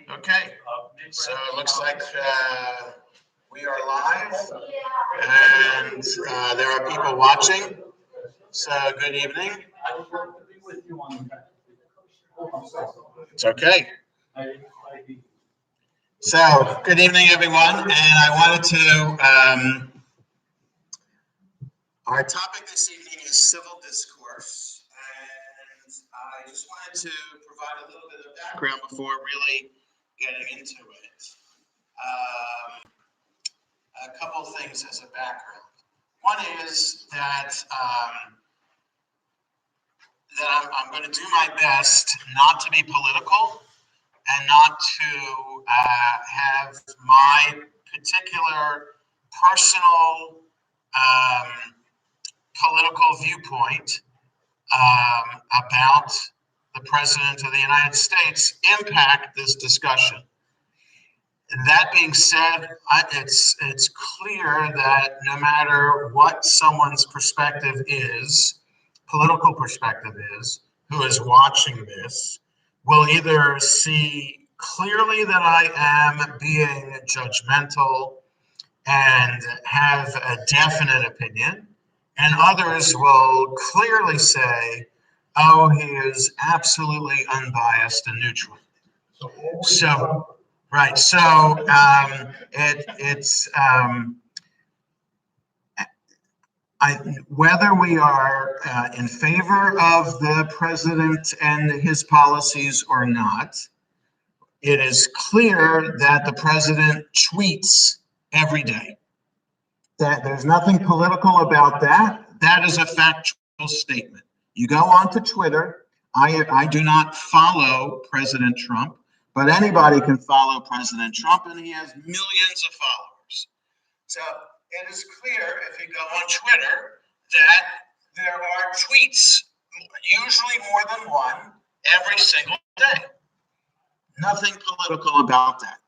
Okay, so it looks like we are live, and there are people watching. So good evening. It's okay. So good evening, everyone, and I wanted to. Our topic this evening is civil discourse, and I just wanted to provide a little bit of background before really getting into it. A couple of things as a background. One is that I'm going to do my best not to be political and not to have my particular personal political viewpoint about the President of the United States impact this discussion. That being said, it's clear that no matter what someone's perspective is, political perspective is, who is watching this, will either see clearly that I am being judgmental and have a definite opinion, and others will clearly say, oh, he is absolutely unbiased and neutral. So, right. So whether we are in favor of the president and his policies or not, it is clear that the president tweets every day. That there's nothing political about that. That is a factual statement. You go onto Twitter. I do not follow President Trump, but anybody can follow President Trump, and he has millions of followers. So it is clear if you go on Twitter that there are tweets, usually more than one, every single day. Nothing political about that.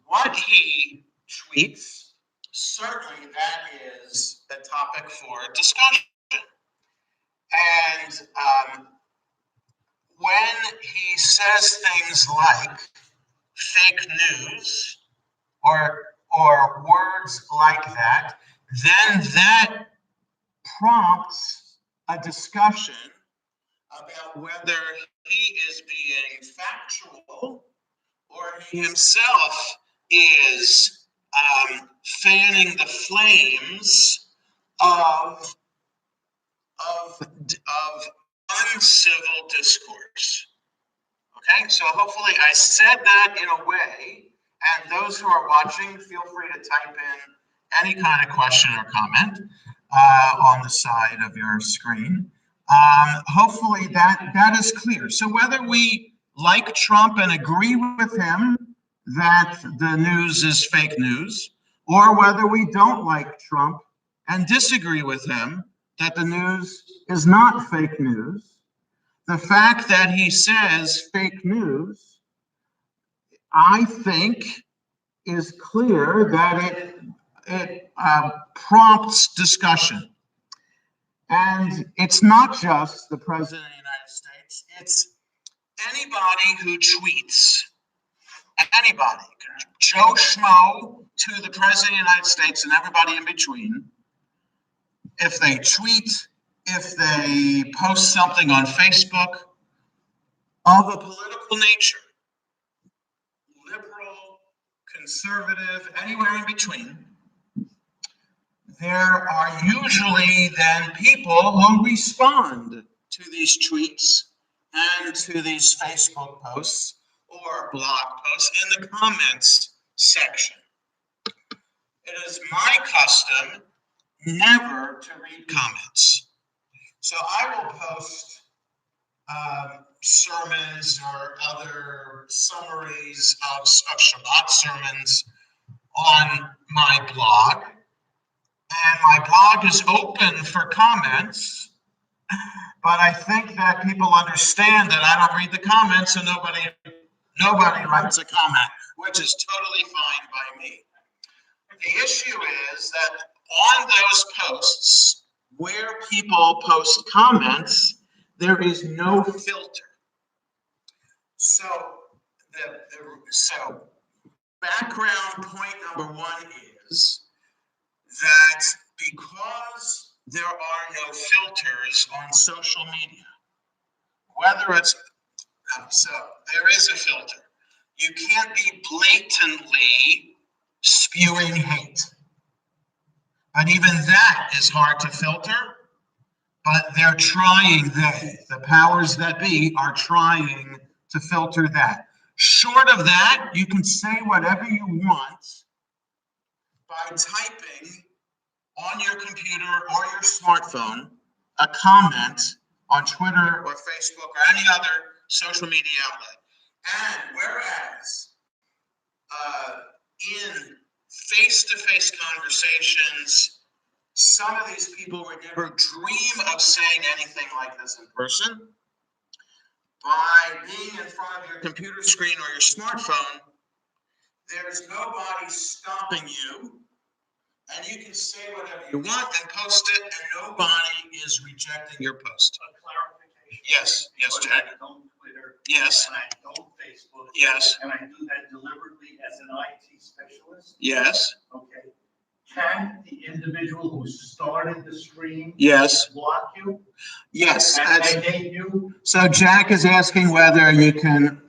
What he tweets, certainly that is a topic for discussion. And when he says things like fake news or words like that, then that prompts a discussion about whether he is being factual or he himself is fanning the flames of uncivil discourse. Okay, so hopefully I said that in a way, and those who are watching, feel free to type in any kind of question or comment on the side of your screen. Hopefully that is clear. So whether we like Trump and agree with him that the news is fake news, or whether we don't like Trump and disagree with him that the news is not fake news, the fact that he says fake news, I think, is clear that it prompts discussion. And it's not just the President of the United States, it's anybody who tweets, anybody, Joe Schmo to the President of the United States and everybody in between. If they tweet, if they post something on Facebook of a political nature, liberal, conservative, anywhere in between, there are usually then people who respond to these tweets and to these Facebook posts or blog posts in the comments section. It is my custom never to read comments. So I will post sermons or other summaries of Shabbat sermons on my blog. And my blog is open for comments, but I think that people understand that I don't read the comments, and nobody writes a comment, which is totally fine by me. The issue is that on those posts where people post comments, there is no filter. So, so background point number one is that because there are no filters on social media, whether it's, so there is a filter. You can't be blatantly spewing hate. But even that is hard to filter, but they're trying, the powers that be are trying to filter that. Short of that, you can say whatever you want by typing on your computer or your smartphone a comment on Twitter or Facebook or any other social media outlet. And whereas in face-to-face conversations, some of these people would never dream of saying anything like this in person. By being in front of your computer screen or your smartphone, there's nobody stopping you, and you can say whatever you want and post it, and nobody is rejecting your post. A clarification. Yes, Jack. I don't Twitter. Yes. And I don't Facebook. Yes. And I do that deliberately as an IT specialist. Yes. Okay. Can the individual who started the stream block you? Yes. And name you? So Jack is asking whether you can,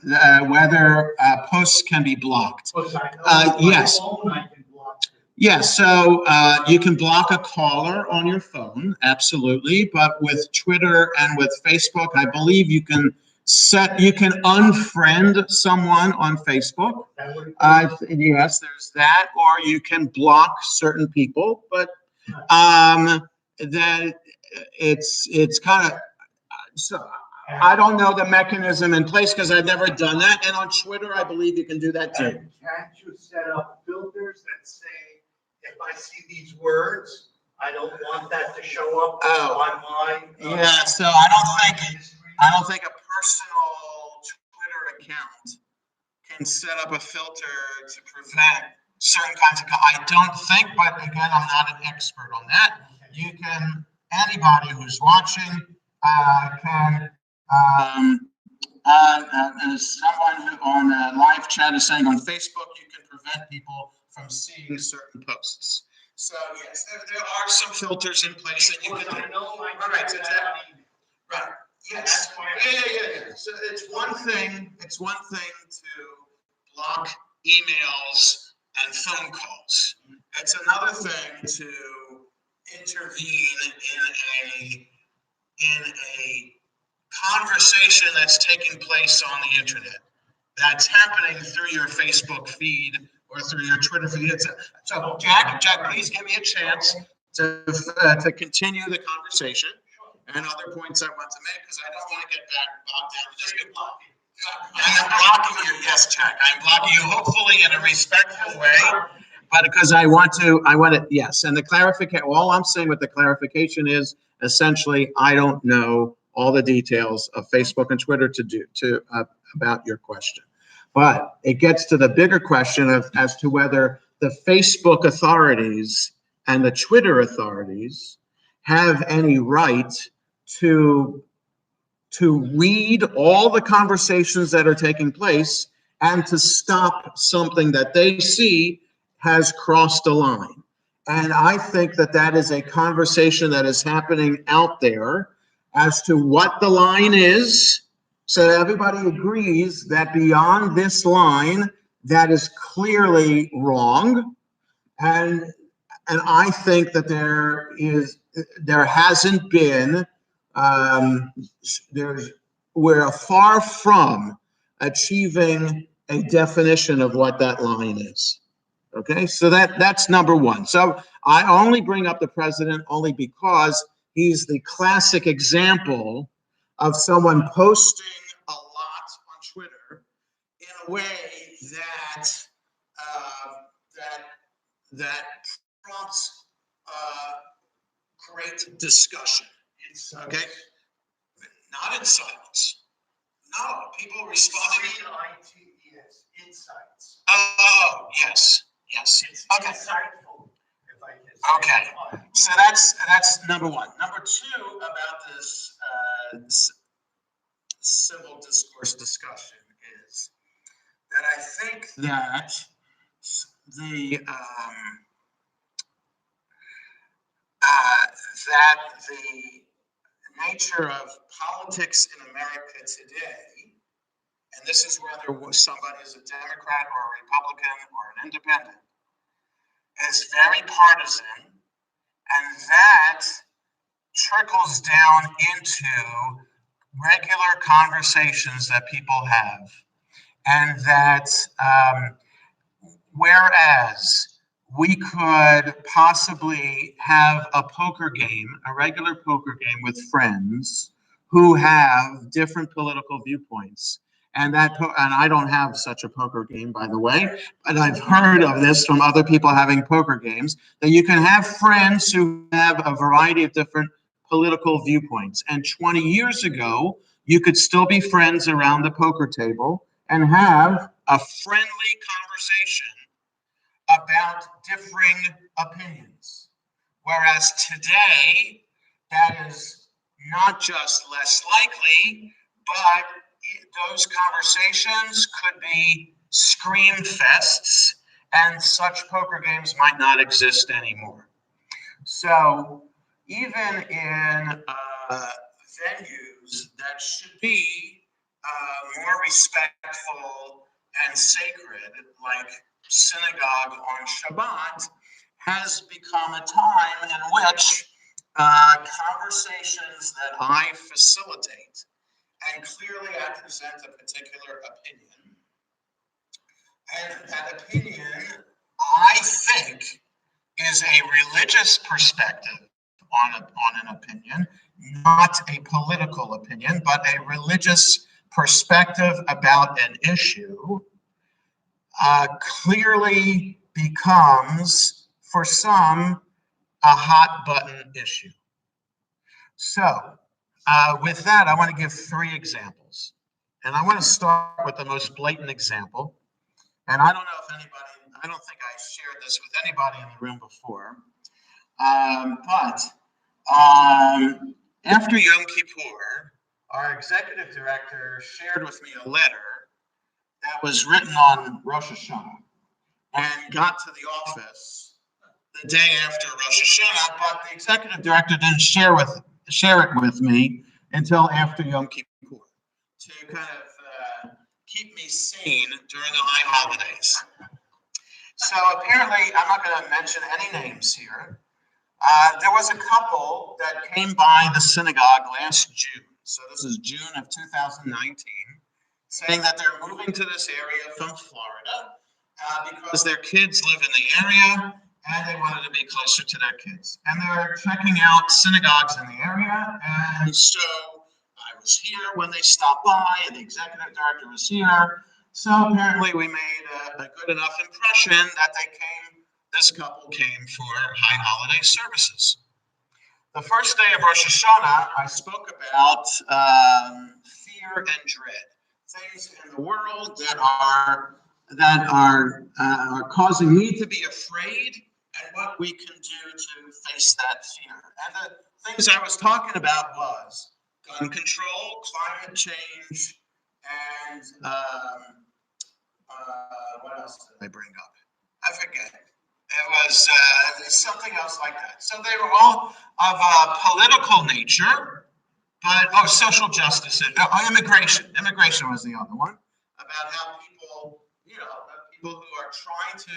whether posts can be blocked. Yes. Phone, I can block you. Yes. So you can block a caller on your phone, absolutely. But with Twitter and with Facebook, I believe you can unfriend someone on Facebook. Yes, there's that, or you can block certain people, but that it's kind of, so I don't know the mechanism in place because I've never done that. And on Twitter, I believe you can do that too. And can't you set up filters that say, if I see these words, I don't want that to show up on my yeah, so I don't think a personal Twitter account can set up a filter to prevent certain kinds of, I don't think, but again, I'm not an expert on that. You can, anybody who's watching can, someone who on a live chat is saying on Facebook, you can prevent people from seeing certain posts. So yes, there are some filters in place that you can do. All right, so right. Yes. Yeah. So it's one thing to block emails and phone calls. It's another thing to intervene in a conversation that's taking place on the internet, that's happening through your Facebook feed or through your Twitter feed. So Jack, please give me a chance to continue the conversation and other points I want to make, because I don't want to get bogged down in this big blocking. I am blocking you, yes, Jack. I'm blocking you, hopefully in a respectful way, but because I want to, yes. And the clarification, all I'm saying with the clarification is essentially, I don't know all the details of Facebook and Twitter about your question. But it gets to the bigger question as to whether the Facebook authorities and the Twitter authorities have any right to read all the conversations that are taking place and to stop something that they see has crossed a line. And I think that is a conversation that is happening out there as to what the line is, so that everybody agrees that beyond this line, that is clearly wrong. And I think that there hasn't been, we're far from achieving a definition of what that line is. Okay, so that's number one. So I only bring up the president only because he's the classic example of someone posting a lot on Twitter in a way that prompts great discussion. Okay, not in silence. No, people responding. Insights. Oh, yes. It's Okay. insightful, if I can Okay, so that's number one. Number two about this civil discourse discussion is that I think that the nature of politics in America today, and this is whether somebody is a Democrat or a Republican or an independent, is very partisan, and that trickles down into regular conversations that people have, and that whereas we could possibly have a poker game, a regular poker game with friends who have different political viewpoints. And I don't have such a poker game, by the way, but I've heard of this from other people having poker games, that you can have friends who have a variety of different political viewpoints. And 20 years ago, you could still be friends around the poker table and have a friendly conversation about differing opinions. Whereas today, that is not just less likely, but those conversations could be scream fests, and such poker games might not exist anymore. So even in venues that should be more respectful and sacred, like synagogue on Shabbat, has become a time in which conversations that I facilitate, and clearly I present a particular opinion, and that opinion, I think, is a religious perspective on an opinion, not a political opinion, but a religious perspective about an issue, clearly becomes, for some, a hot button issue. So, with that, I want to give three examples. And I want to start with the most blatant example. And I don't know if anybody, I don't think I shared this with anybody in the room before. But after Yom Kippur, our executive director shared with me a letter that was written on Rosh Hashanah and got to the office the day after Rosh Hashanah, but the executive director didn't share it with me until after Yom Kippur to kind of keep me sane during the high holidays. So apparently, I'm not going to mention any names here. There was a couple that came by the synagogue last June. So this is June of 2019, saying that they're moving to this area from Florida because their kids live in the area and they wanted to be closer to their kids. And they're checking out synagogues in the area. And so I was here when they stopped by, and the executive director was here. So apparently we made a good enough impression that this couple came for high holiday services. The first day of Rosh Hashanah, I spoke about fear and dread, things in the world that are causing me to be afraid, and what we can do to face that fear. And the things I was talking about was gun control, climate change, and what else did I bring up? I forget. It was something else like that. So they were all of a political nature, but social justice, immigration. Immigration was the other one, about how people who are trying to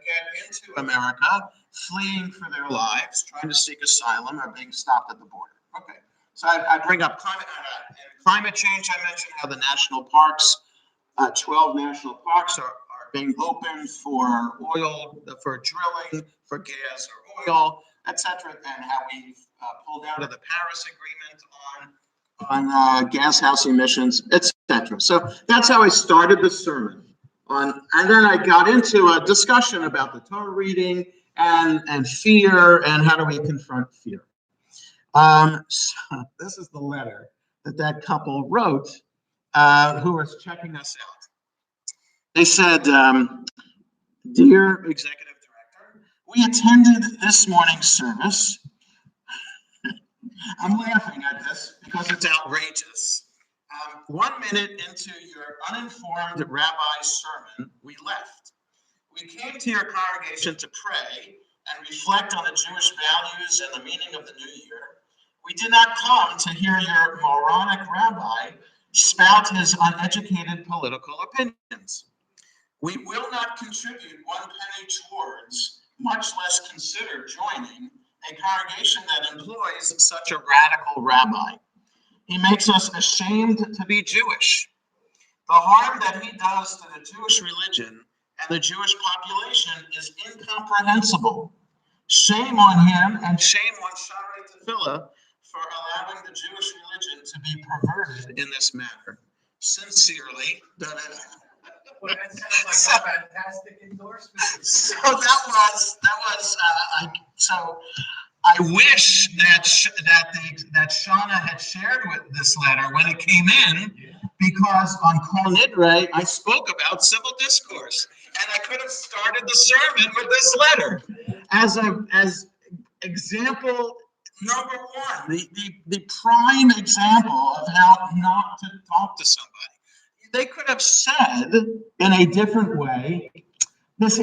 get into America, fleeing for their lives, trying to seek asylum, are being stopped at the border. Okay, so I bring up climate change. I mentioned how the national parks, 12 national parks are being opened for oil, for drilling, for gas or oil, etc., and how we've pulled out of the Paris Agreement on gas house emissions, etc. So that's how I started the sermon. And then I got into a discussion about the Torah reading and fear and how do we confront fear. So this is the letter that couple wrote who was checking us out. They said, "Dear Executive Director, We attended this morning's service. I'm laughing at this because it's outrageous. 1 minute into your uninformed rabbi's sermon, we left. We came to your congregation to pray and reflect on the Jewish values and the meaning of the new year. We did not come to hear your moronic rabbi spout his uneducated political opinions. We will not contribute 1 penny towards, much less consider joining, a congregation that employs such a radical rabbi. He makes us ashamed to be Jewish. The harm that he does to the Jewish religion and the Jewish population is incomprehensible. Shame on him and shame on Shaarei Tefillah for allowing the Jewish religion to be perverted in this matter. Sincerely, Well, that sounds like a fantastic endorsement. So I wish that Shauna had shared with this letter when it came in, because on Kol Nidre I spoke about civil discourse, and I could have started the sermon with this letter as example number one, the prime example of how not to talk to somebody. They could have said in a different way, this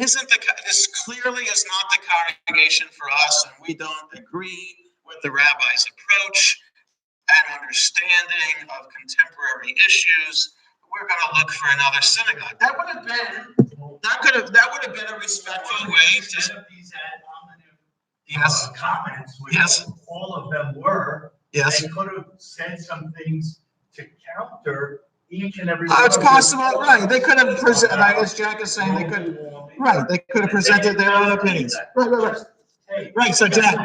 clearly is not the congregation for us, and we don't agree with the rabbi's approach and understanding of contemporary issues. We're going to look for another synagogue. That would have been a respectful way to. Instead of these ad hominem Yes. comments, which Yes. all of them were, Yes. they could have said some things to counter each and every. Oh, it's possible, right? They could have presented. As Jack is saying, they could. Right, they could have presented their own opinions. Right. So Jack.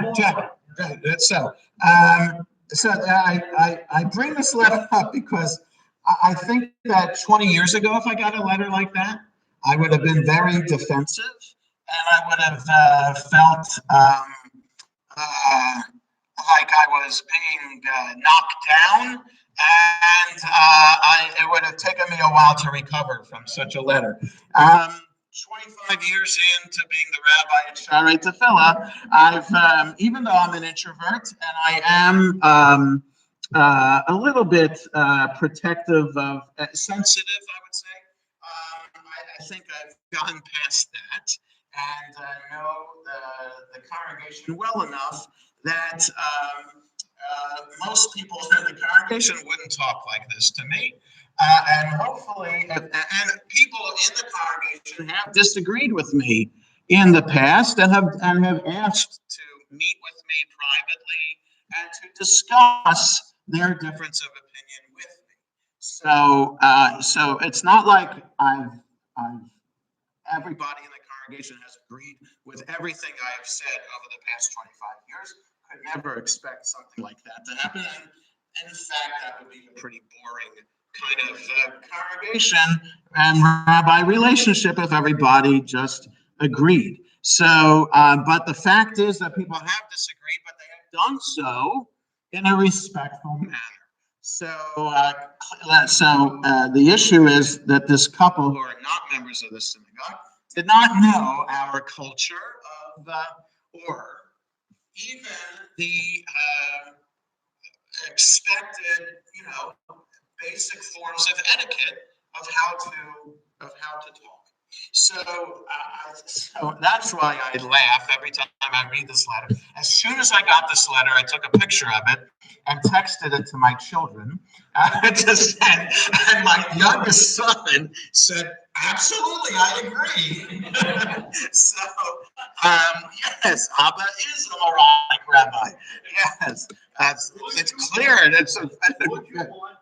So I bring this letter up because I think that 20 years ago, if I got a letter like that, I would have been very defensive, and I would have felt like I was being knocked down, and it would have taken me a while to recover from such a letter. 25 years into being the rabbi at Shaarei Tefillah, I've, even though I'm an introvert and I am a little bit protective of, sensitive, I would say, I think I've gone past that, and I know the congregation well enough that most people in the congregation wouldn't talk like this to me. And hopefully, and people in the congregation have disagreed with me in the past and have asked to meet with me privately and to discuss their difference of opinion with me. So it's not like everybody in the congregation has agreed with everything I have said over the past 25 years. Could never expect something like that to happen. And in fact, that would be a pretty boring kind of congregation and rabbi relationship if everybody just agreed. So, but the fact is that people have disagreed, but they have done so in a respectful manner. So, the issue is that this couple, who are not members of the synagogue, did not know our culture of, or even the expected, basic forms of etiquette of how to talk. So that's why I laugh every time I read this letter. As soon as I got this letter, I took a picture of it and texted it to my children. And my youngest son said, "Absolutely, I agree." So, yes, Abba is a moronic rabbi. Yes, it's clear. Would you want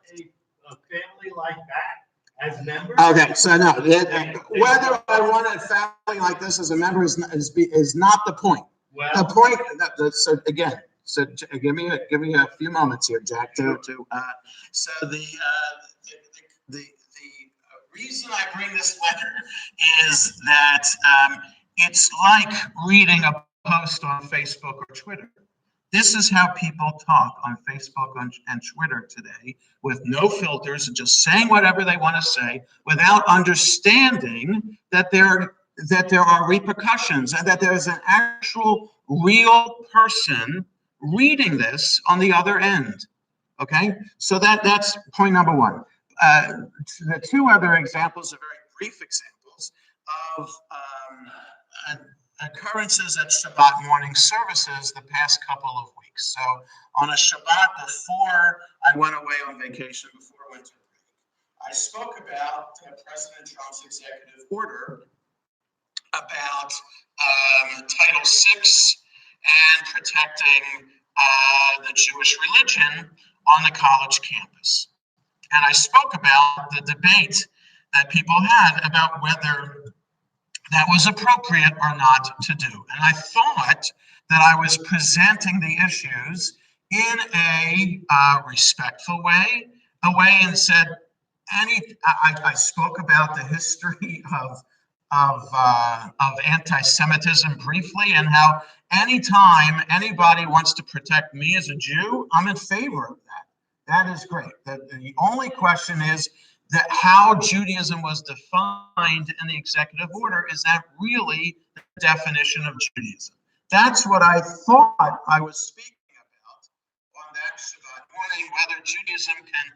a family like that as members? Okay, so no, whether I want a family like this as a member is not the point. Well, The point. So again, give me a few moments here, Jack. So the reason I bring this letter is that it's like reading a post on Facebook or Twitter. This is how people talk on Facebook and Twitter today, with no filters and just saying whatever they want to say without understanding that they're that there are repercussions and that there's an actual real person reading this on the other end. Okay, so that's point number one. The two other examples are very brief examples of occurrences at Shabbat morning services the past couple of weeks. So on a Shabbat before I went away on vacation, before winter break, I spoke about President Trump's executive order about Title VI and protecting the Jewish religion on the college campus. And I spoke about the debate that people had about whether that was appropriate or not to do. And I thought that I was presenting the issues in a respectful way, and said, I spoke about the history of anti-Semitism briefly, and how anytime anybody wants to protect me as a Jew, I'm in favor of that. That is great. The only question is that how Judaism was defined in the executive order, is that really the definition of Judaism? That's what I thought I was speaking about on that Shabbat morning, whether Judaism can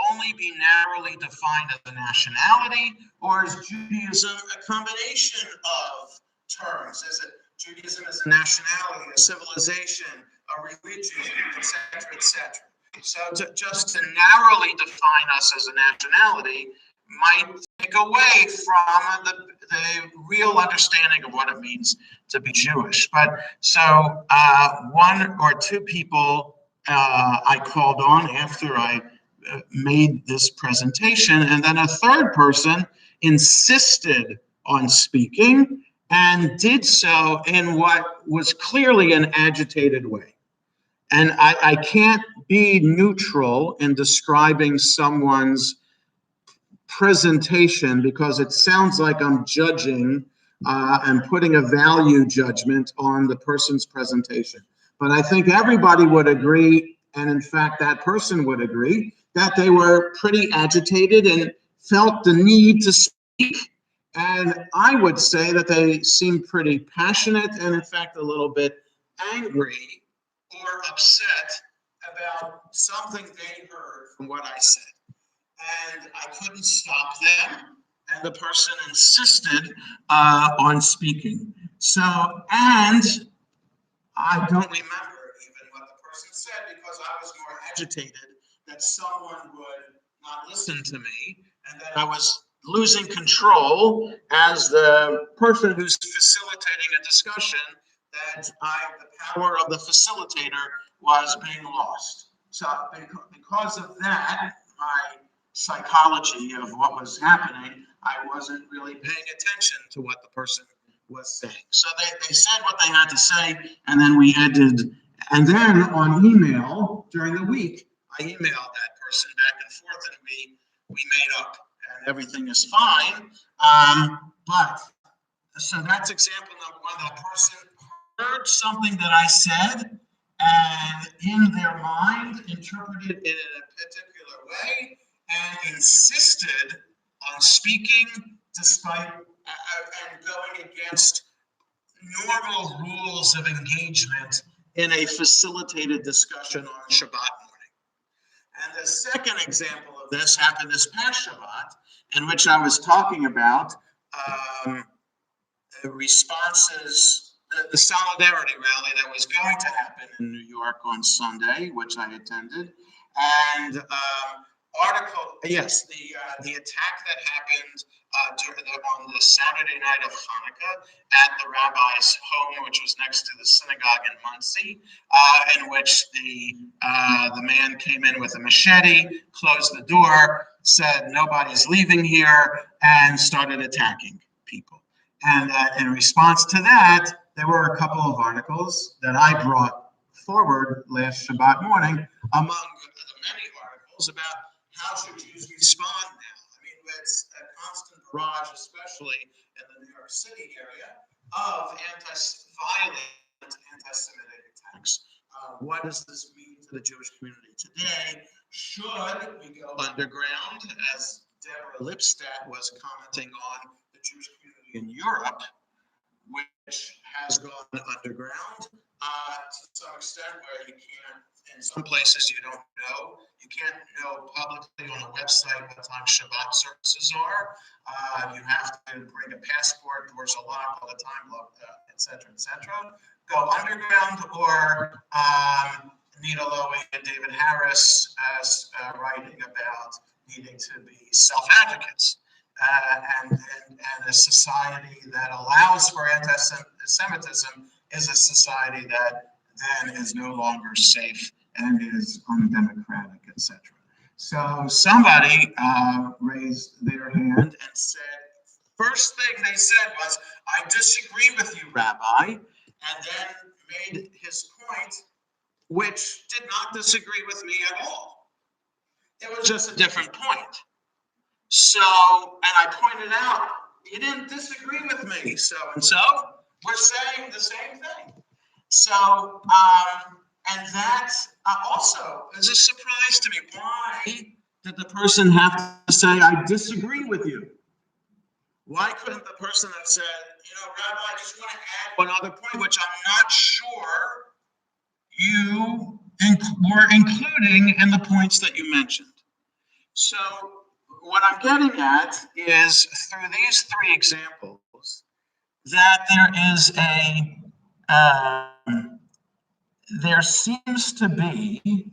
only be narrowly defined as a nationality, or is Judaism a combination of terms? Is it Judaism as a nationality, a civilization, a religion, etc., etc.? So just to narrowly define us as a nationality might take away from the real understanding of what it means to be Jewish. But so one or two people I called on after I made this presentation, and then a third person insisted on speaking and did so in what was clearly an agitated way. And I can't be neutral in describing someone's presentation, because it sounds like I'm judging and putting a value judgment on the person's presentation. But I think everybody would agree, and in fact that person would agree, that they were pretty agitated and felt the need to speak. And I would say that they seemed pretty passionate, and in fact a little bit angry or upset about something they heard from what I said. And I couldn't stop them, and the person insisted on speaking. So, and I don't remember even what the person said, because I was more agitated that someone would not listen to me, and that I was losing control as the person who's facilitating a discussion, that the power of the facilitator was being lost. So because of that, my psychology of what was happening, I wasn't really paying attention to what the person was saying. So they said what they had to say, and then we ended. And then on email during the week, I emailed that person back and forth, and we made up, and everything is fine. But so that's example number one. That person heard something that I said, and in their mind interpreted it in a particular way, and insisted on speaking despite and going against normal rules of engagement in a facilitated discussion on Shabbat morning. And the second example of this happened this past Shabbat, in which I was talking about the responses, the solidarity rally that was going to happen in New York on Sunday, which I attended, and the attack that happened on the Saturday night of Hanukkah at the rabbi's home, which was next to the synagogue in Muncie, in which the man came in with a machete, closed the door, said nobody's leaving here, and started attacking people. And in response to that, there were a couple of articles that I brought forward last Shabbat morning, among the many articles about how should Jews respond now. I mean, it's a constant barrage, especially in the New York City area, of violent anti-Semitic attacks. What does this mean to the Jewish community today? Should we go underground, as Deborah Lipstadt was commenting on the Jewish community in Europe, which has gone underground to some extent, where you can't, in some places you can't know publicly on a website what time Shabbat services are. You have to bring a passport, doors are locked all the time, et cetera, et cetera. Go underground, or Nita Lowey and David Harris as writing about needing to be self-advocates. And a society that allows for anti-Semitism is a society that then is no longer safe and is undemocratic, etc. So somebody raised their hand and said, first thing they said was, I disagree with you, Rabbi, and then made his point, which did not disagree with me at all. It was just a different point. So, and I pointed out, you didn't disagree with me, so-and-so. We're saying the same thing. So, and that also is a surprise to me. Why did the person have to say, I disagree with you? Why couldn't the person have said, Rabbi, I just want to add one other point, which I'm not sure you were including in the points that you mentioned. So, what I'm getting at is, through these three examples, that there seems to be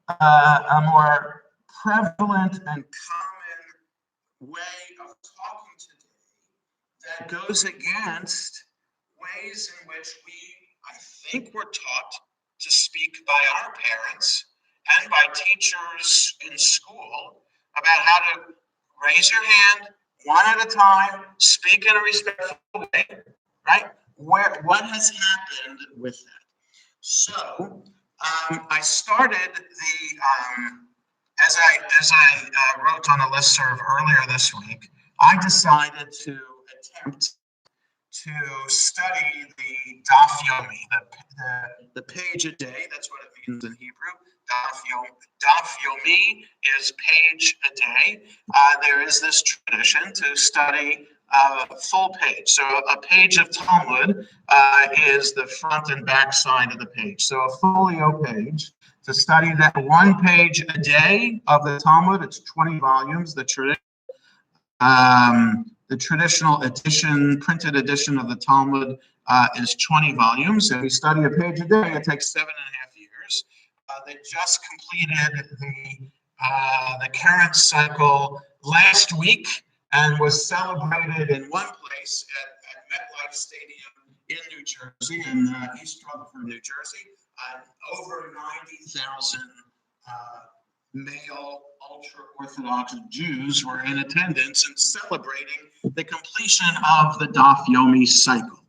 a more prevalent and common way of talking today that goes against ways in which I think, were taught to speak by our parents and by teachers in school about how to raise your hand one at a time, speak in a respectful way, right? What has happened with that? So I started as I wrote on a listserv earlier this week, I decided to attempt to study the Daf Yomi, the page a day. That's what it means in Hebrew. Daf Yomi is page a day. There is this tradition to study a full page. So a page of Talmud is the front and back side of the page. So a folio page, to study that one page a day of the Talmud. It's 20 volumes. The traditional edition, printed edition of the Talmud is 20 volumes. If we study a page a day, it takes 7.5 years. They just completed the current cycle last week and was celebrated in one place at MetLife Stadium in New Jersey, in East Rutherford, New Jersey. Over 90,000 male ultra-Orthodox Jews were in attendance and celebrating the completion of the Daf Yomi cycle.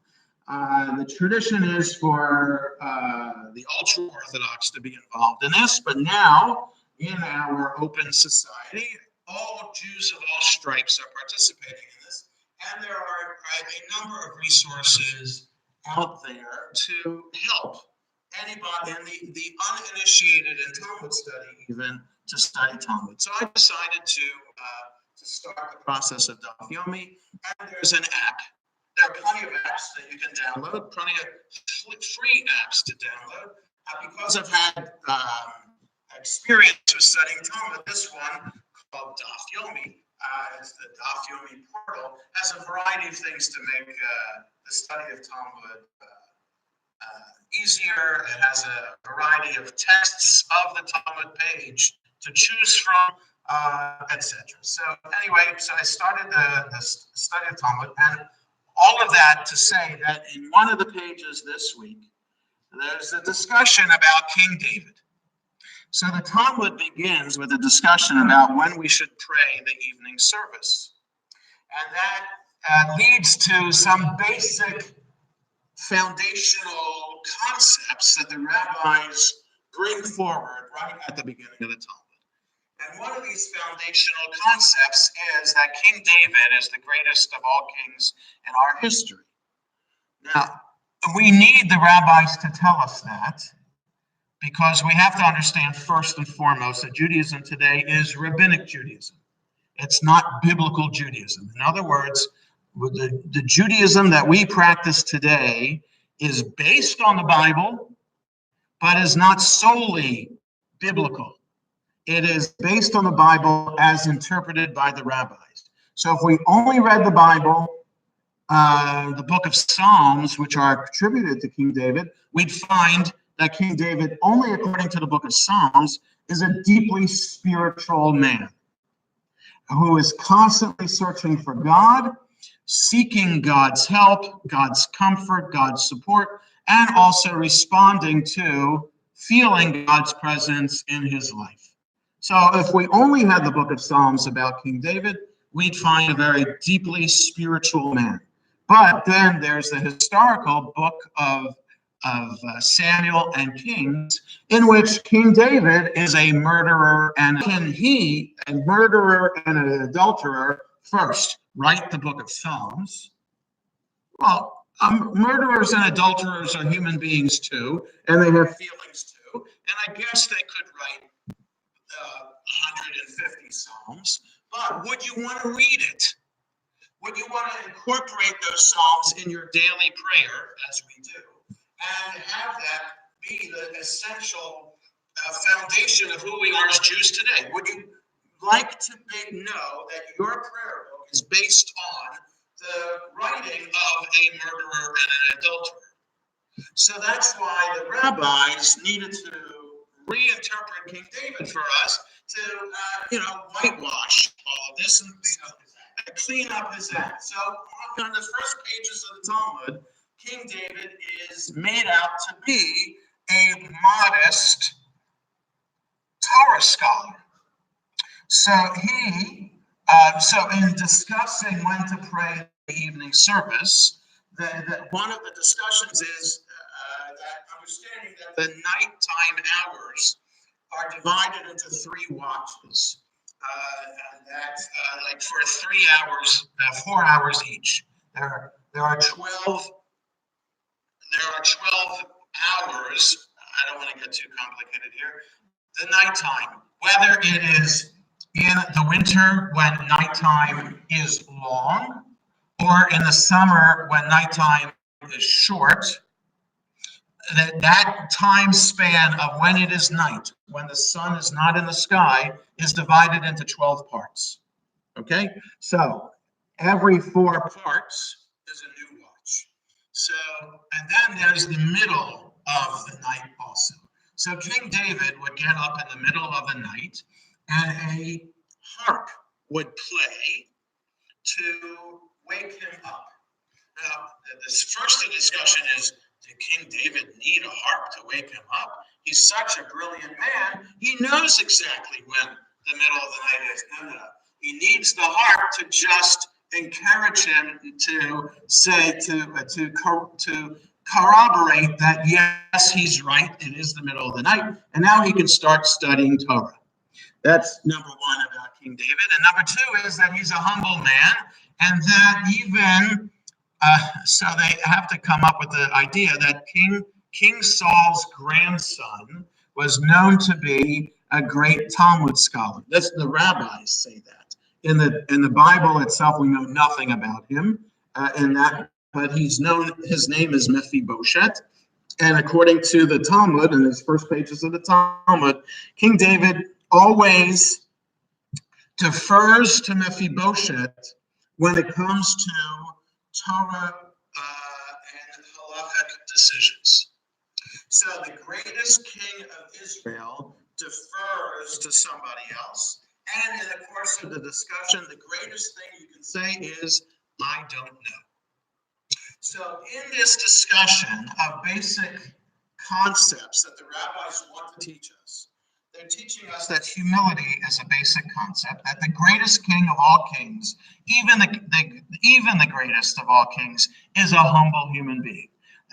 The tradition is for the ultra-Orthodox to be involved in this, but now in our open society, all Jews of all stripes are participating in this, and there are a number of resources out there to help anybody, and the uninitiated in Talmud study even, to study Talmud. So I decided to start the process of Daf Yomi, and there's an app. There are plenty of apps that you can download, plenty of free apps to download. Because I've had experience with studying Talmud, this one called Daf Yomi, it's the Daf Yomi portal, has a variety of things to make the study of Talmud easier. It has a variety of texts of the Talmud page to choose from, etc. So anyway, so I started the study of Talmud, and all of that to say that in one of the pages this week, there's a discussion about King David. So the Talmud begins with a discussion about when we should pray the evening service. And that leads to some basic foundational concepts that the rabbis bring forward right at the beginning of the Talmud. And one of these foundational concepts is that King David is the greatest of all kings in our history. Now, we need the rabbis to tell us that, because we have to understand first and foremost that Judaism today is rabbinic Judaism. It's not biblical Judaism. In other words, the Judaism that we practice today is based on the Bible, but is not solely biblical. It is based on the Bible as interpreted by the rabbis. So if we only read the Bible, the book of Psalms, which are attributed to King David, we'd find that King David, only according to the book of Psalms, is a deeply spiritual man who is constantly searching for God, seeking God's help, God's comfort, God's support, and also responding to feeling God's presence in his life. So if we only had the book of Psalms about King David, we'd find a very deeply spiritual man. But then there's the historical book of Samuel and Kings, in which King David is a murderer, and can he, a murderer and an adulterer, first write the book of Psalms? Well, murderers and adulterers are human beings too, and they have feelings too, and I guess they could write 150 Psalms, but would you want to read it? Would you want to incorporate those Psalms in your daily prayer, as we do, and have that be the essential foundation of who we are as Jews today? Would you like to know that your prayer book is based on the writing of a murderer and an adulterer? So that's why the rabbis needed to reinterpret King David for us to, whitewash all of this and clean up his act. So on the first pages of the Talmud, King David is made out to be a modest Torah scholar. So in discussing when to pray the evening service, that one of the discussions is that understanding that the nighttime hours are divided into 3 watches, and that like for 3 hours, 4 hours each. There are 12 hours. I don't want to get too complicated here. The nighttime, whether it is in the winter when nighttime is long, or in the summer when nighttime is short, that time span of when it is night, when the sun is not in the sky, is divided into 12 parts. Okay? So every 4 parts is a new watch. So, and then there's the middle of the night also. So King David would get up in the middle of the night, and a harp would play to wake him up. Now, this first discussion is, did King David need a harp to wake him up? He's such a brilliant man. He knows exactly when the middle of the night is. No. He needs the harp to just encourage him to say, to corroborate that, yes, he's right, it is the middle of the night, and now he can start studying Torah. That's number 1 about King David. And number 2 is that he's a humble man, and that even so they have to come up with the idea that King Saul's grandson was known to be a great Talmud scholar. That's the rabbis say that. In the Bible itself, we know nothing about him, but he's known. His name is Mephibosheth, and according to the Talmud, in his first pages of the Talmud, King David always defers to Mephibosheth when it comes to Torah and halachic decisions. So the greatest king of Israel defers to somebody else, and in the course of the discussion, the greatest thing you can say is, I don't know. So in this discussion of basic concepts that the rabbis want to teach us, they're teaching us that humility is a basic concept, that the greatest king of all kings, even the greatest of all kings, is a humble human being.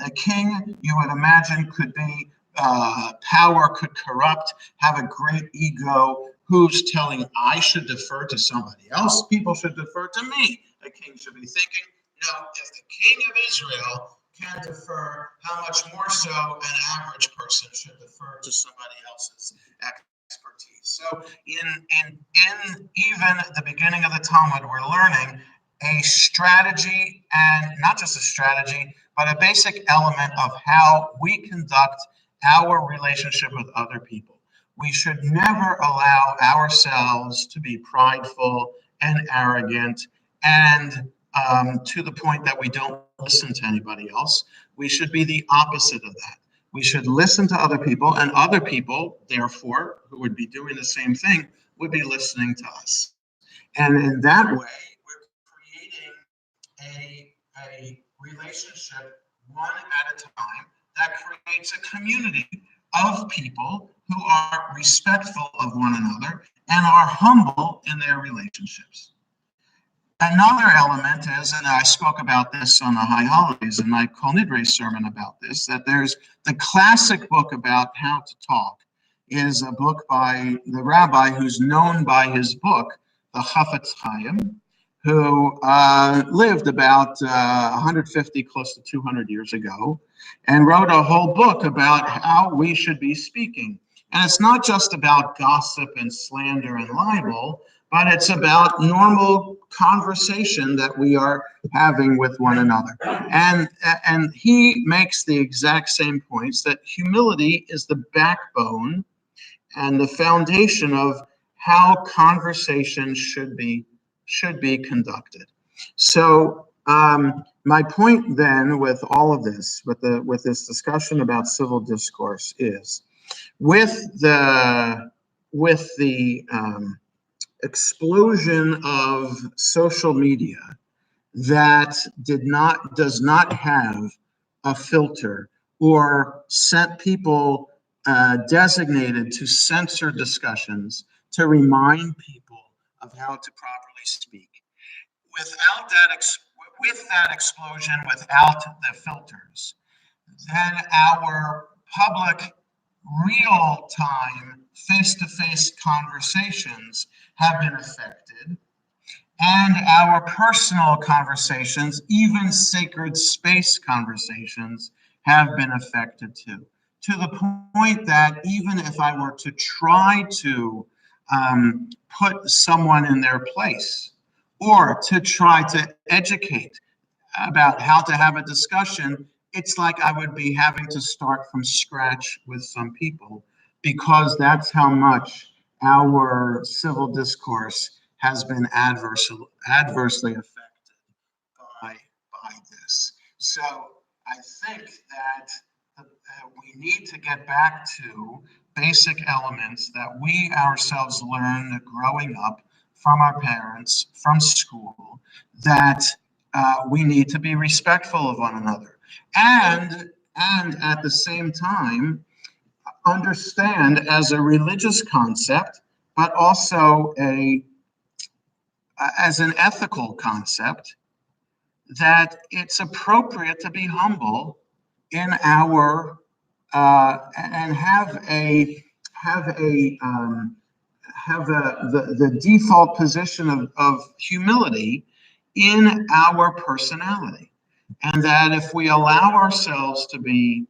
A king, you would imagine, could be power could corrupt, have a great ego, who's telling I should defer to somebody else, people should defer to me. A king should be thinking, no, if the king of Israel can defer, how much more so an average person should defer to somebody else's expertise. So in even the beginning of the Talmud, we're learning a strategy, and not just a strategy, but a basic element of how we conduct our relationship with other people. We should never allow ourselves to be prideful and arrogant and to the point that we don't listen to anybody else. We should be the opposite of that. We should listen to other people, and other people, therefore, who would be doing the same thing, would be listening to us. And in that way, we're creating a relationship one at a time that creates a community of people who are respectful of one another and are humble in their relationships. Another element is, and I spoke about this on the High Holidays in my Kol Nidre sermon about this, that there's the classic book about how to talk is a book by the rabbi who's known by his book, the Chafetz Chaim, who lived about 150, close to 200 years ago, and wrote a whole book about how we should be speaking. And it's not just about gossip and slander and libel, but it's about normal conversation that we are having with one another. And he makes the exact same points, that humility is the backbone and the foundation of how conversation should be conducted. So my point then with all of this, with this discussion about civil discourse, is with the explosion of social media that does not have a filter or set people designated to censor discussions to remind people of how to properly speak. With that explosion, without the filters, then our public real-time face-to-face conversations have been affected, and our personal conversations, even sacred space conversations, have been affected too, to the point that even if I were to try to put someone in their place, or to try to educate about how to have a discussion, it's like I would be having to start from scratch with some people, because that's how much our civil discourse has been adversely affected by this. So I think that we need to get back to basic elements that we ourselves learned growing up from our parents, from school, that we need to be respectful of one another, and at the same time understand as a religious concept, but also as an ethical concept, that it's appropriate to be humble in our and the default position of humility in our personality, and that if we allow ourselves to be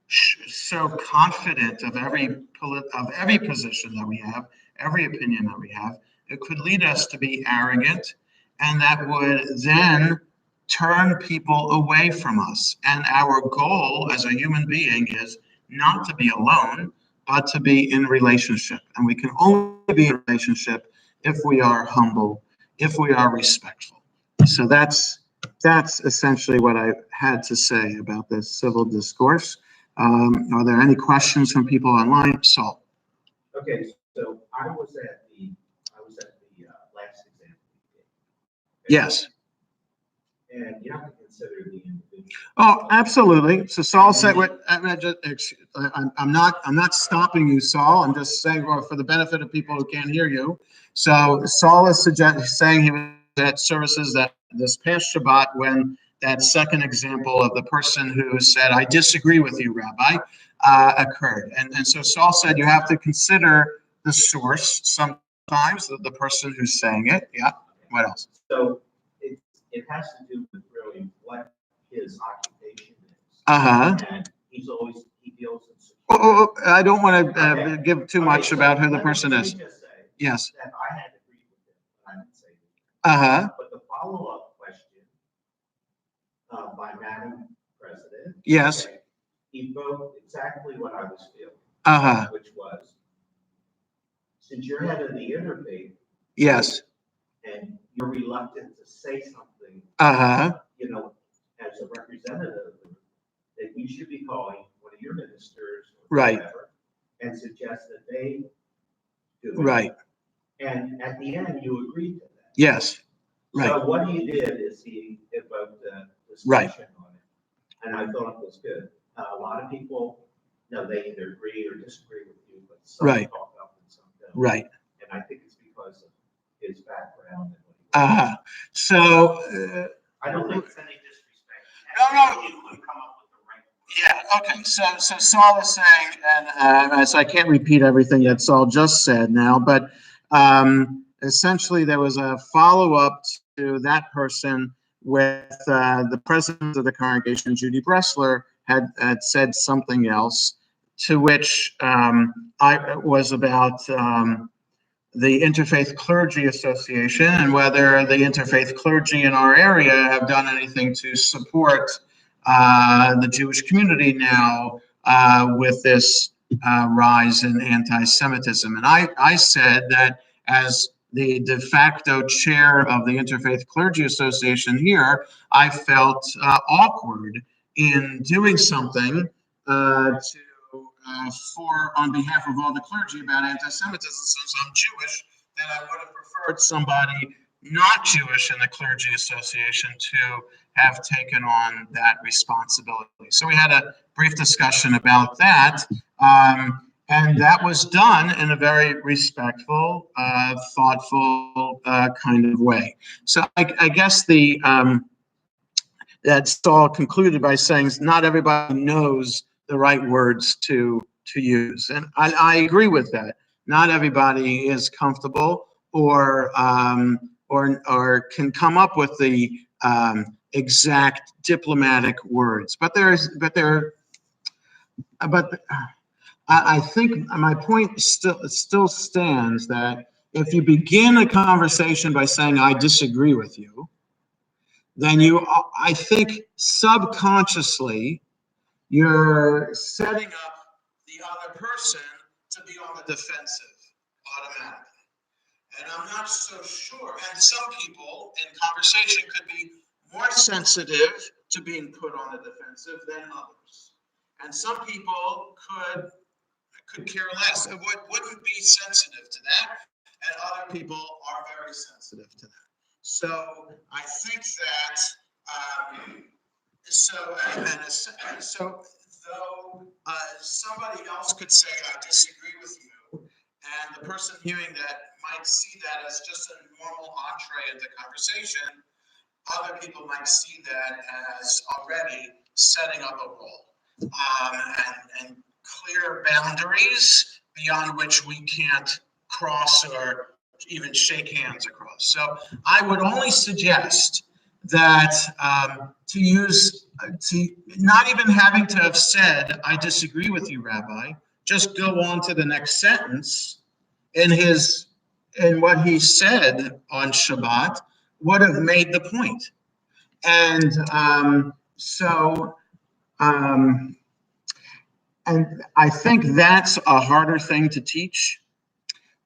so confident of every position that we have, every opinion that we have, it could lead us to be arrogant, and that would then turn people away from us. And our goal as a human being is not to be alone, but to be in relationship. And we can only be in relationship if we are humble, if we are respectful. So that's essentially what I had to say about this civil discourse. Are there any questions from people online? Saul. Okay, so I was at the last example you did. Yes. And you have to consider the individual. Oh, absolutely. So Saul said, I'm not stopping you, Saul. I'm just saying, well, for the benefit of people who can't hear you. So Saul is saying he was at services that this past Shabbat, when that second example of the person who said, I disagree with you, Rabbi, occurred. And so Saul said, you have to consider the source sometimes, the person who's saying it. Yeah. What else? So it has to do with really what his occupation is. And he deals in I don't want to give too much about who the person is. Let me just say yes. that I had agreed with him. I'm But the follow-up question by Madam President, Yes. okay, evoked exactly what I was feeling, which was, since you're head of the interfaith, Yes. and you're reluctant to say something, you know, as a representative, that you should be calling one of your ministers or Right. whatever, and suggest that they do it. Right. And at the end, you agreed to that. Yes. Right. So what he did is he evoked a Right. discussion on it, and I thought it was good. A lot of people, you know, they either agree or disagree with you, but some Right. talk up and some don't. Right. And I think it's because of his background and what he was. So. I don't think it's any disrespect. No. You could come up with the right. Yeah, okay, so Saul is saying, and so I can't repeat everything that Saul just said now, but essentially there was a follow-up to that person with the president of the congregation, Judy Bressler, had said something else, to which I was about the Interfaith Clergy Association and whether the interfaith clergy in our area have done anything to support the Jewish community now with this rise in anti-Semitism. And I said that as the de facto chair of the Interfaith Clergy Association here, I felt awkward in doing something on behalf of all the clergy about anti-Semitism, since I'm Jewish, that I would have preferred somebody not Jewish in the Clergy Association to have taken on that responsibility. So we had a brief discussion about that, and that was done in a very respectful, thoughtful kind of way. So I guess that Saul concluded by saying not everybody knows the right words to use. And I agree with that. Not everybody is comfortable or can come up with the exact diplomatic words. But I think my point still stands that if you begin a conversation by saying, I disagree with you, then I think subconsciously, you're setting up the other person to be on the defensive automatically. And I'm not so sure. And some people in conversation could be more sensitive to being put on the defensive than others. And some people could care less and wouldn't be sensitive to that. And other people are very sensitive to that. So I think that so though somebody else could say I disagree with you, and the person hearing that might see that as just a normal entree into conversation, other people might see that as already setting up a role and clear boundaries beyond which we can't cross or even shake hands across. So I would only suggest that to not even having to have said, I disagree with you, Rabbi, just go on to the next sentence in what he said on Shabbat would have made the point. And and I think that's a harder thing to teach.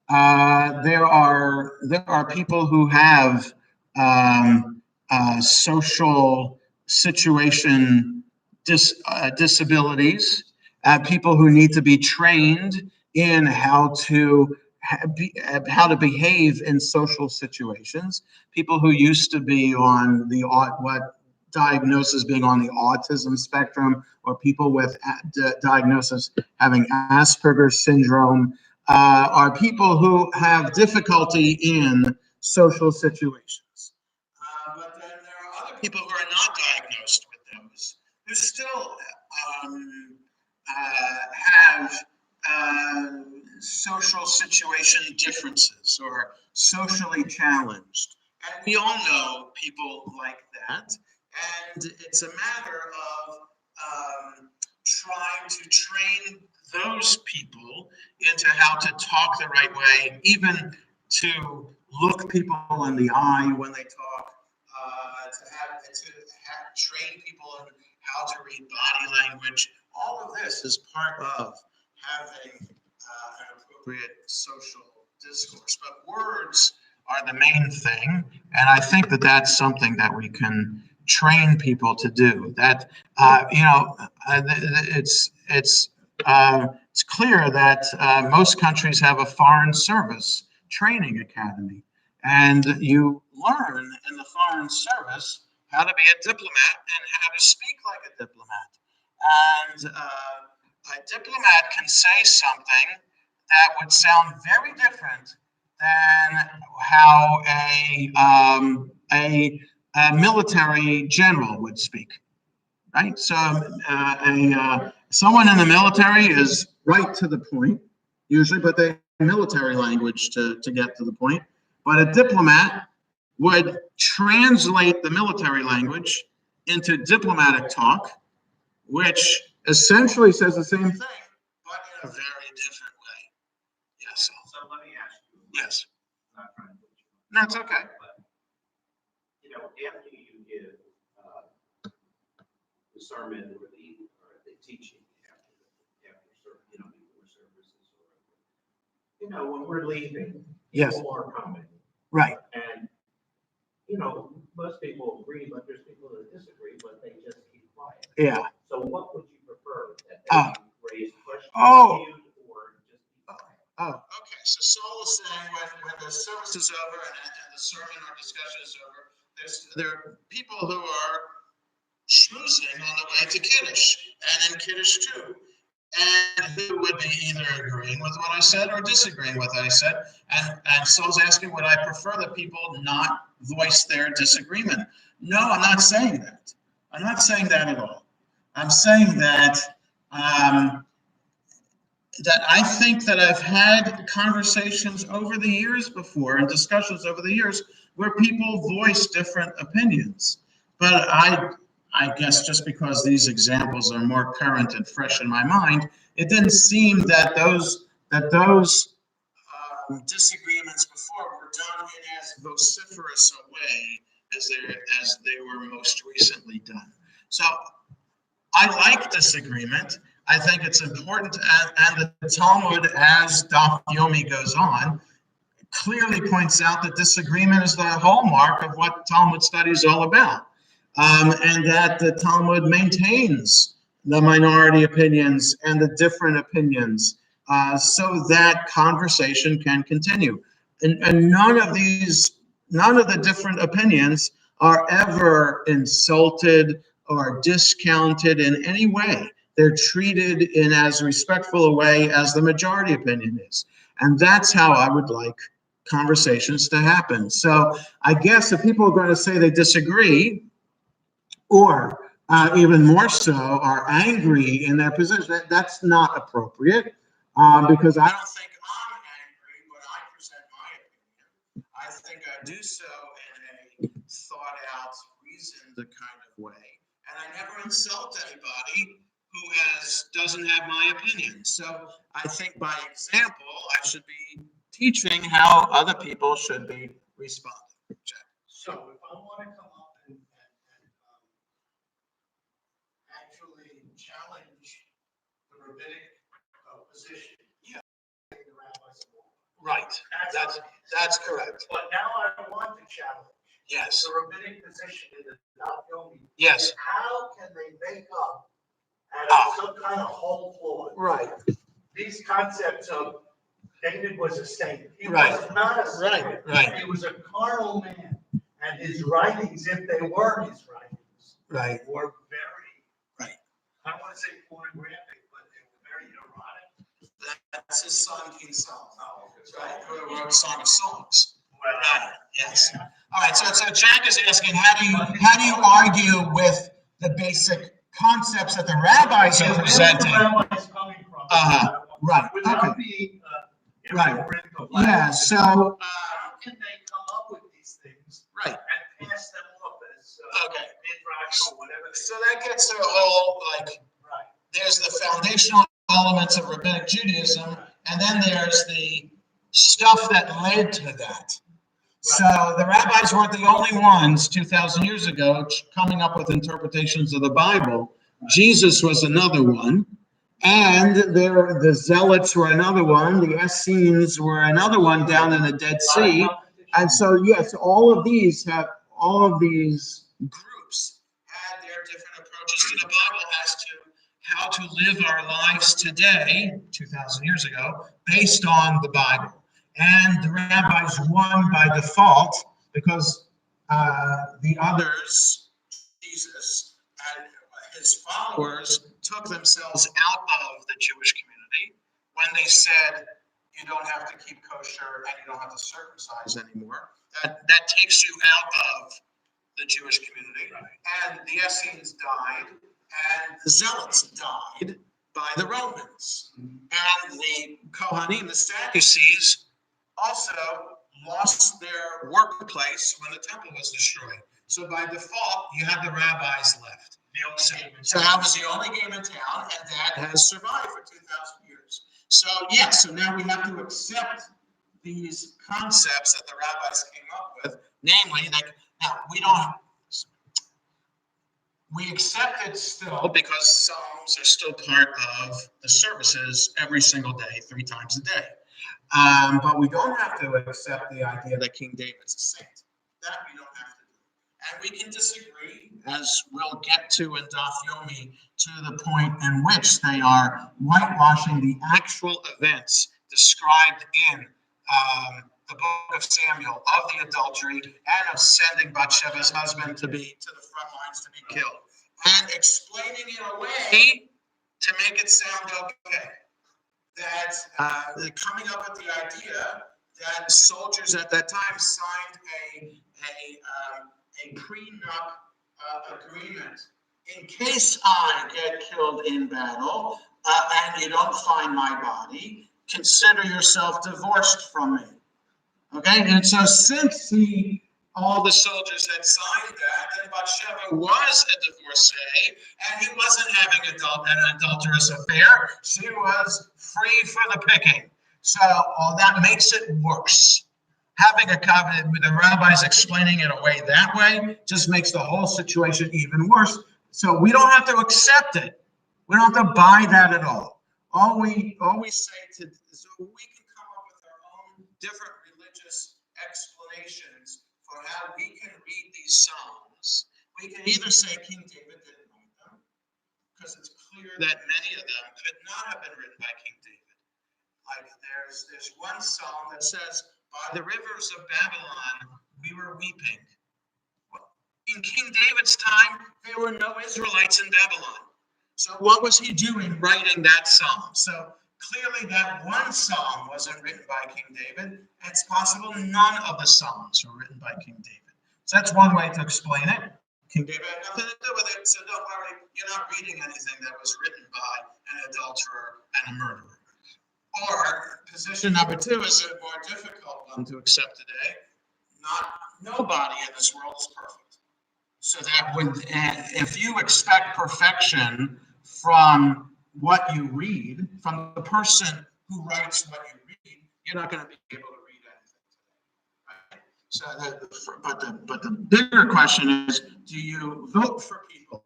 There are people who have social situation disabilities, people who need to be trained in how to behave in social situations, people who used to be on what diagnosis being on the autism spectrum, or people with diagnosis having Asperger's syndrome, are people who have difficulty in social situations. But then there are other people who are not diagnosed with those, who still have social situation differences or socially challenged. And we all know people like that. And it's a matter of trying to train those people into how to talk the right way, even to look people in the eye when they talk, to train people in how to read body language. All of this is part of having an appropriate social discourse. But words are the main thing, and I think that that's something that we can train people to do. That it's clear that most countries have a foreign service training academy, and you learn in the foreign service how to be a diplomat and how to speak like a diplomat. And a diplomat can say something that would sound very different than how a military general would speak, right? So someone in the military is right to the point, usually, but they have military language to get to the point. But a diplomat would translate the military language into diplomatic talk, which essentially says the same thing, but in a very different way. Yes. So let me ask you. Yes. Not trying to put you on. No, it's okay. But, after you give the sermon or the teaching after before services, or when we're leaving, yes, people are coming. Right. And most people agree, but there's people that disagree, but they just keep quiet. Yeah. So what would you prefer? That they raise questions or just be quiet? Okay. So Saul is saying when the service is over and the sermon or discussion is over, there are people who are schmoozing on the way to Kiddush and in Kiddush too, and who would be either agreeing with what I said or disagreeing with what I said. And Saul's asking, would I prefer that people not voice their disagreement? No, I'm not saying that. I'm not saying that at all. I'm saying that that I think that I've had conversations over the years before and discussions over the years where people voice different opinions. But I guess just because these examples are more current and fresh in my mind, it didn't seem that those disagreements before were done in as vociferous a way as they were most recently done. So I like disagreement. I think it's important, and the Talmud, as Daf Yomi goes on, clearly points out that disagreement is the hallmark of what Talmud study is all about, and that the Talmud maintains the minority opinions and the different opinions so that conversation can continue. And none of the different opinions are ever insulted or discounted in any way. They're treated in as respectful a way as the majority opinion is. And that's how I would like conversations to happen. So I guess if people are going to say they disagree, or even more so, are angry in their position, that's not appropriate, because I don't think I'm angry when I present my opinion. I think I do so in a thought-out, reasoned kind of way, and I never insult anybody who doesn't have my opinion. So I think by example, I should be teaching how other people should be responding. So if I want to come up and actually challenge the rabbinic position. Yeah. The rabbis of all. Right. That's correct. But now I want to challenge. Yes. The rabbinic position in the Daf Yomi. Yes. How can they make up out of some kind of whole cloth? Right. These concepts of David was a saint. He Right. was not a saint. Right. He was a carnal man. And his writings, if they were his writings, right, were very, right. I don't want to say pornographic, but they were very erotic. That's his song, King Solomon. Oh, right. Who wrote Song of Songs. Well, right. Yes. Yeah. All right. So Jack is asking, how do you argue with the basic concepts that the rabbis are presenting? Where the rabbis coming from? Right. Without being right. Yeah. So how can they come up with these things? Right. And pass them off as okay. midrash or whatever. So that gets to a whole there's the foundational elements of rabbinic Judaism, and then there's the stuff that led to that. So the rabbis weren't the only ones 2,000 years ago coming up with interpretations of the Bible. Jesus was another one. And the Zealots were another one. The Essenes were another one down in the Dead Sea. And so, yes, all of these groups had their different approaches to the Bible as to how to live our lives today, 2,000 years ago, based on the Bible. And the rabbis won by default because the others, Jesus and his followers, took themselves out of the Jewish community when they said, you don't have to keep kosher and you don't have to circumcise anymore. That takes you out of the Jewish community. And the Essenes died, and the Zealots died by the Romans. And the Kohanim, the Sadducees, also lost their workplace when the temple was destroyed. So by default, you had the rabbis left. So that was the only game in town, and that has survived for 2,000 years. So yes, so now we have to accept these concepts that the rabbis came up with, namely, like, now we accept it still because Psalms are still part of the services every single day, 3 times a day. But we don't have to accept the idea that King David's a saint. That we don't have to do. And we can disagree, as we'll get to in Daf Yomi, to the point in which they are whitewashing the actual events described in the book of Samuel of the adultery and of sending Bathsheba's husband to the front lines to be killed, and explaining it away to make it sound okay. That coming up with the idea that soldiers at that time signed a prenup agreement. In case I get killed in battle and you don't find my body, consider yourself divorced from me. Okay, and so since all the soldiers had signed that, then Bathsheba was a divorcee, and he wasn't having an adulterous affair. She was free for the picking. So that makes it worse. Having a covenant with the rabbis explaining it away that way just makes the whole situation even worse. So we don't have to accept it. We don't have to buy that at all. All we say is we can come up with our own different religious explanations for how we can read these Psalms. We can either say King David didn't write them, because it's clear that many of them could not have been written by King David. Like there's one psalm that says, by the rivers of Babylon, we were weeping. In King David's time, there were no Israelites in Babylon. So what was he doing writing that psalm? So clearly that one psalm wasn't written by King David. It's possible none of the psalms were written by King David. So that's one way to explain it. King David had nothing to do with it, so don't worry, you're not reading anything that was written by an adulterer and a murderer. Or position number 2 is a more difficult one to accept today. Nobody in this world is perfect. So that if you expect perfection from what you read, from the person who writes what you read, you're not going to be able to read anything today. Right? But the bigger question is, do you vote for people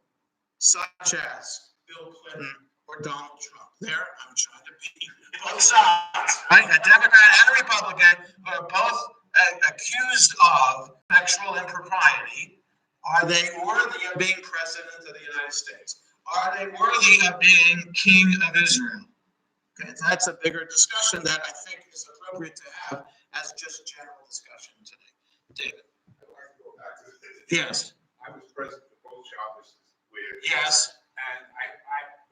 such as Bill Clinton or Donald Trump? There, I'm trying to be both sides, right? A Democrat and a Republican who are both accused of sexual impropriety. Are they worthy of being president of the United States? Are they worthy of being king of Israel? Okay, that's a bigger discussion that I think is appropriate to have as just general discussion today. David. I'd like to go back to this. Yes. I was present at both offices where. Yes. And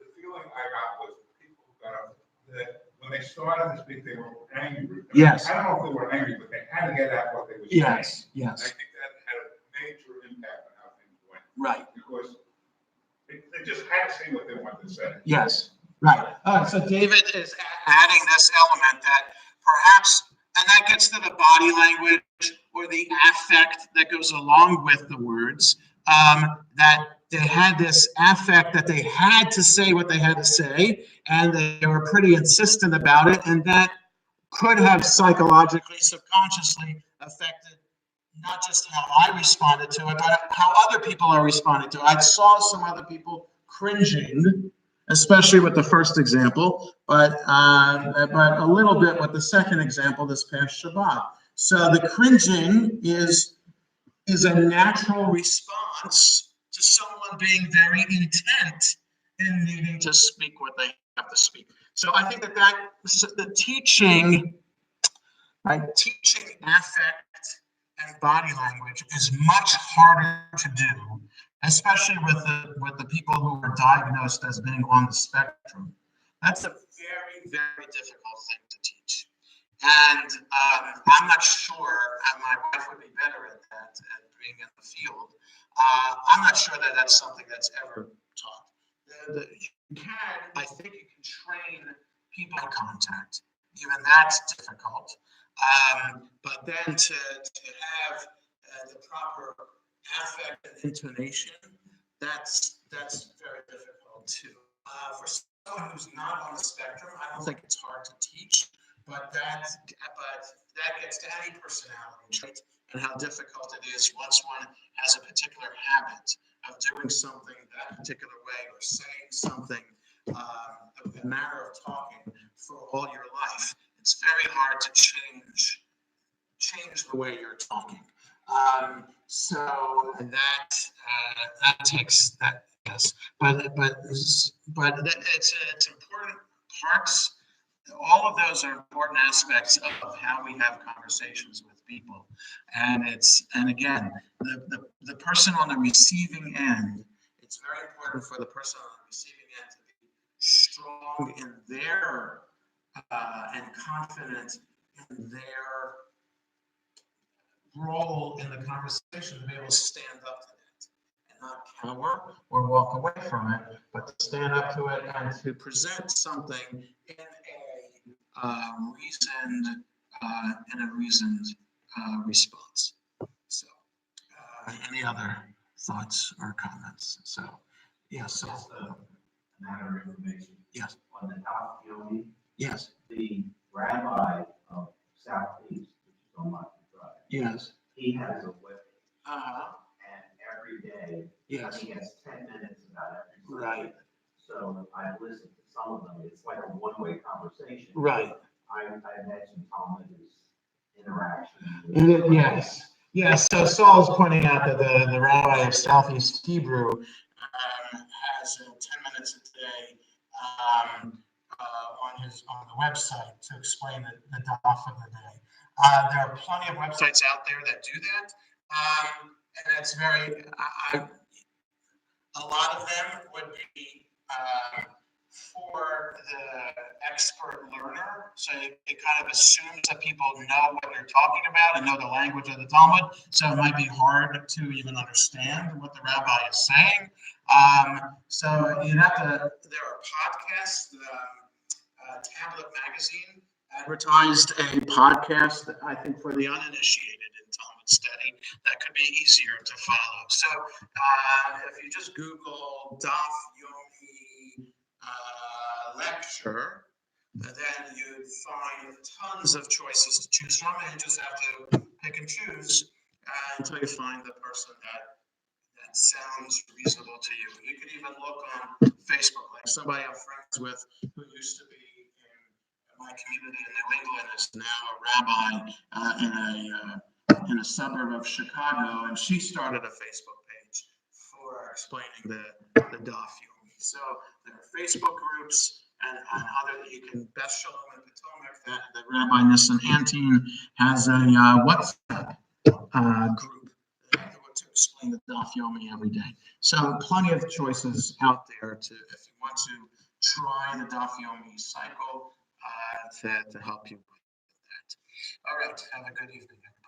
the feeling I got was people who got up, that when they started to speak, they were angry. Yes. I don't know if they were angry, but they had to get at what they were saying. Yes. And I think that had a major impact on how things went. Right. Because they just had to say what they wanted to say. Yes. Right. So David is adding this element that perhaps, and that gets to the body language or the affect that goes along with the words, that they had this affect that they had to say what they had to say, and they were pretty insistent about it, and that could have psychologically, subconsciously affected not just how I responded to it, but how other people are responding to it. I saw some other people cringing, especially with the first example, but a little bit with the second example this past Shabbat. So the cringing is a natural response to someone being very intent in needing to speak what they have to speak. So I think that the teaching, right, teaching affect and body language is much harder to do, especially with the people who are diagnosed as being on the spectrum. That's a very, very difficult thing to teach. And I'm not sure, and my wife would be better at that, at being in the field. I'm not sure that that's something that's ever taught. You can, I think you can train people in contact. Even that's difficult. But then to have the proper affect and intonation, that's very difficult too. For someone who's not on the spectrum, I don't think it's hard to teach. But that gets to any personality trait and how difficult it is once one has a particular habit of doing something that particular way or saying something, a manner of talking for all your life. It's very hard to change the way you're talking. So that takes that, yes. But it's important parts. All of those are important aspects of how we have conversations with people. And again, the person on the receiving end, it's very important for the person on the receiving end to be strong in their and confident in their role in the conversation, to be able to stand up to that and not cower or walk away from it, but to stand up to it and to present something in a reasoned response. So, any other thoughts or comments? So, yes. So, Just a matter of information. Yes. On the top, Yes. the rabbi of Southeast, which is on my drive. Yes. He has a web. Uh-huh. And every day. Yes. He has 10 minutes about every. Right. So I listened to some of them. It's like a one-way conversation. Right. I imagine Talmud is interaction. Yes. Yes. So Saul's pointing out that the rabbi of Southeast Hebrew has 10 minutes a day on the website to explain the daf of the day. There are plenty of websites out there that do that, and it's very. A lot of them would be for the expert learner, so it kind of assumes that people know what you're talking about and know the language of the Talmud, so it might be hard to even understand what the rabbi is saying. So you'd have to, there are podcasts. Tablet Magazine advertised a podcast, I think, for the uninitiated in Talmud study that could be easier to follow. So if you just Google Daf Yomi lecture, then you'd find tons of choices to choose from, and you just have to pick and choose until you find the person that sounds reasonable to you. You could even look on Facebook, like somebody I'm friends with who used to be in my community in New England is now a rabbi in a suburb of Chicago, and she started a Facebook page for explaining the Daf Yomi. So there are Facebook groups and other, you can, Beth Shalom and Potomac, the Rabbi Nissan Antin has a WhatsApp group to explain the Daf Yomi every day. So plenty of choices out there if you want to try the Daf Yomi cycle to help you with that. All right, have a good evening, everyone.